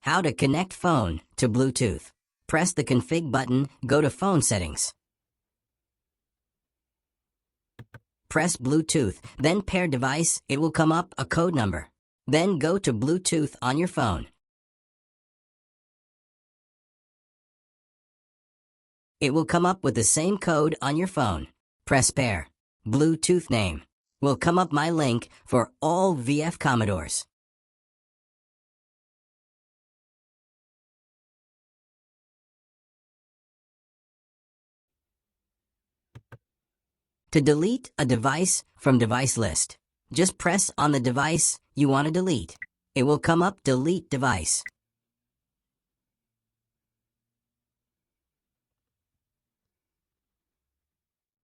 How to connect phone to Bluetooth. Press the config button, go to phone settings. Press Bluetooth, then pair device, it will come up a code number. Then go to Bluetooth on your phone. It will come up with the same code on your phone. Press pair. Bluetooth name. Will come up my link for all VF Commodores. To delete a device from device list, just press on the device you want to delete. It will come up delete device.